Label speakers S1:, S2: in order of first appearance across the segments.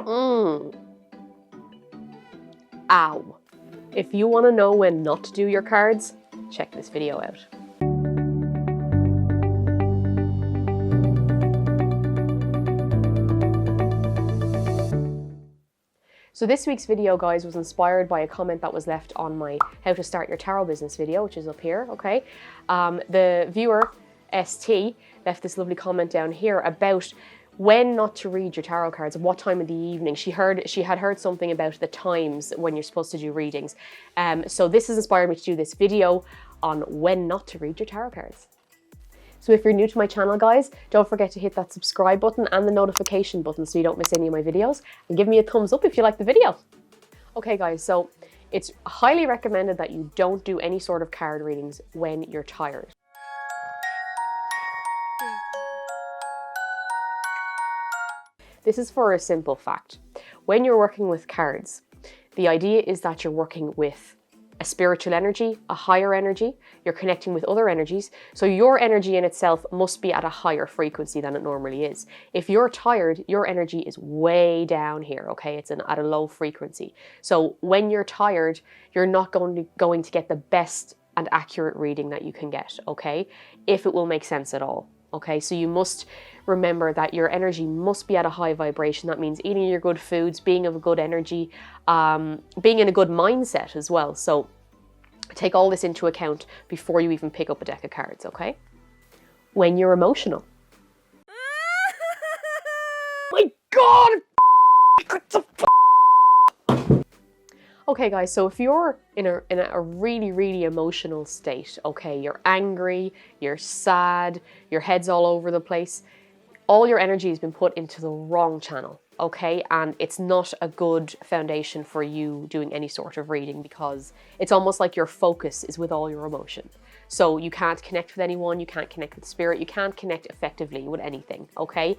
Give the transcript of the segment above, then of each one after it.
S1: Ow. If you want to know when not to do your cards, check this video out. So this week's video, guys, was inspired by a comment that was left on my How to Start Your Tarot Business video, which is up here, okay? The viewer, ST, left this lovely comment down here about when not to read your tarot cards, at what time of the evening. She had heard something about the times when you're supposed to do readings. So this has inspired me to do this video on when not to read your tarot cards. So if you're new to my channel, guys, don't forget to hit that subscribe button and the notification button so you don't miss any of my videos. And give me a thumbs up if you like the video. Okay, guys, so it's highly recommended that you don't do any sort of card readings when you're tired. This is for a simple fact. When you're working with cards, the idea is that you're working with a spiritual energy, a higher energy, you're connecting with other energies, so your energy in itself must be at a higher frequency than it normally is. If you're tired, your energy is way down here, okay? It's at a low frequency. So when you're tired, you're not going to get the best and accurate reading that you can get, okay? If it will make sense at all, okay? So you must remember that your energy must be at a high vibration. That means eating your good foods, being of a good energy, being in a good mindset as well. So take all this into account before you even pick up a deck of cards, okay? When you're emotional. My God! What the f? Okay, guys, so if you're in a really, really emotional state, okay, you're angry, you're sad, your head's all over the place, all your energy has been put into the wrong channel, okay? And it's not a good foundation for you doing any sort of reading because it's almost like your focus is with all your emotion. So you can't connect with anyone, you can't connect with spirit, you can't connect effectively with anything, okay?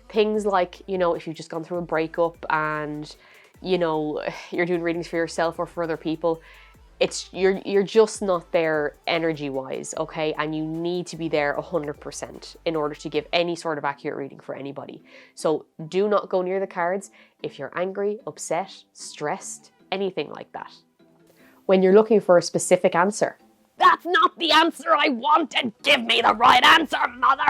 S1: Things like, you know, if you've just gone through a breakup and, you know, you're doing readings for yourself or for other people, you're just not there energy-wise, okay? And you need to be there 100% in order to give any sort of accurate reading for anybody. So do not go near the cards if you're angry, upset, stressed, anything like that. When you're looking for a specific answer. That's not the answer I wanted! Give me the right answer, mother.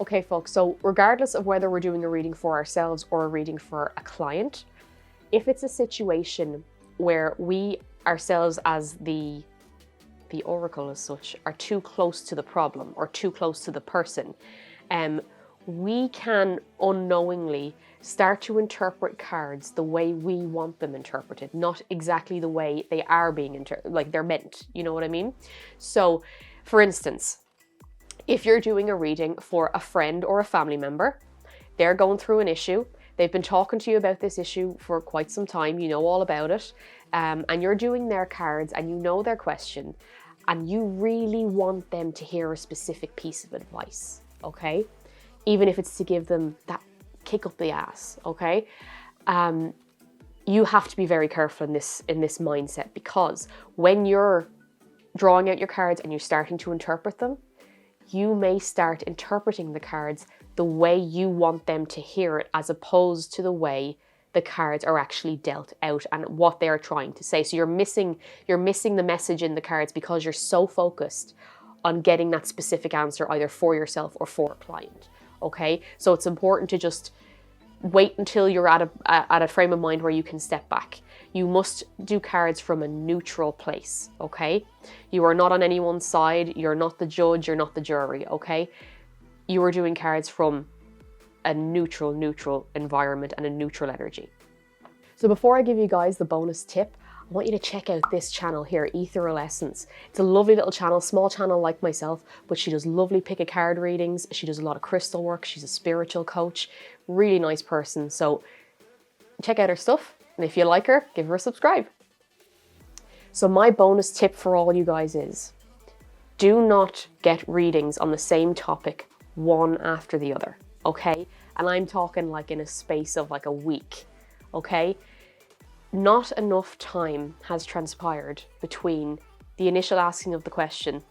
S1: Okay, folks, so regardless of whether we're doing a reading for ourselves or a reading for a client, if it's a situation where we ourselves as the oracle as such are too close to the problem or too close to the person, we can unknowingly start to interpret cards the way we want them interpreted, not exactly the way they are being like they're meant, you know what I mean? So for instance, if you're doing a reading for a friend or a family member, they're going through an issue, they've been talking to you about this issue for quite some time, you know all about it, and you're doing their cards and you know their question and you really want them to hear a specific piece of advice, okay? Even if it's to give them that kick up the ass, okay? You have to be very careful in this mindset, because when you're drawing out your cards and you're starting to interpret them, you may start interpreting the cards the way you want them to hear it, as opposed to the way the cards are actually dealt out and what they're trying to say. So you're missing the message in the cards because you're so focused on getting that specific answer either for yourself or for a client, okay? So it's important to just wait until you're at a frame of mind where you can step back. You must do cards from a neutral place, okay? You are not on anyone's side, you're not the judge, you're not the jury, okay? You are doing cards from a neutral environment and a neutral energy. So before I give you guys the bonus tip, I want you to check out this channel here, Ethereal Essence. It's a lovely little channel, small channel like myself, but she does lovely pick a card readings. She does a lot of crystal work. She's a spiritual coach, really nice person. So check out her stuff. And if you like her, give her a subscribe. So my bonus tip for all you guys is, do not get readings on the same topic one after the other, okay? And I'm talking like in a space of like a week, okay? Not enough time has transpired between the initial asking of the question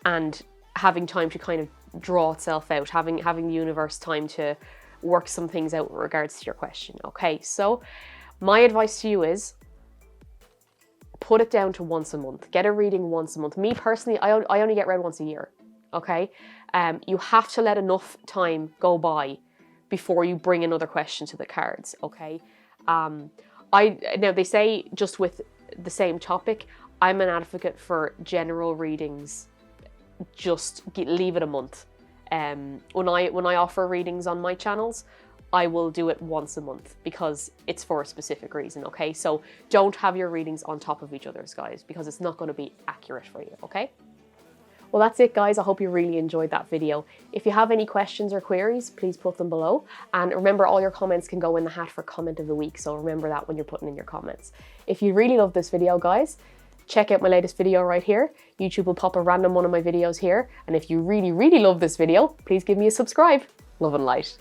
S1: and having time to kind of draw itself out, having the universe time to work some things out with regards to your question. Okay, so my advice to you is put it down to once a month. Get a reading once a month. Me personally, I only get read once a year. Okay, you have to let enough time go by before you bring another question to the cards. Okay, now they say just with the same topic, I'm an advocate for general readings. Just leave it a month. When I offer readings on my channels, I will do it once a month because it's for a specific reason, okay? So don't have your readings on top of each other's, guys, because it's not going to be accurate for you, okay? Well, that's it, guys. I hope you really enjoyed that video. If you have any questions or queries, please put them below. And remember, all your comments can go in the hat for comment of the week. So remember that when you're putting in your comments. If you really love this video, guys, check out my latest video right here. YouTube will pop a random one of my videos here. And if you really, really love this video, please give me a subscribe. Love and light.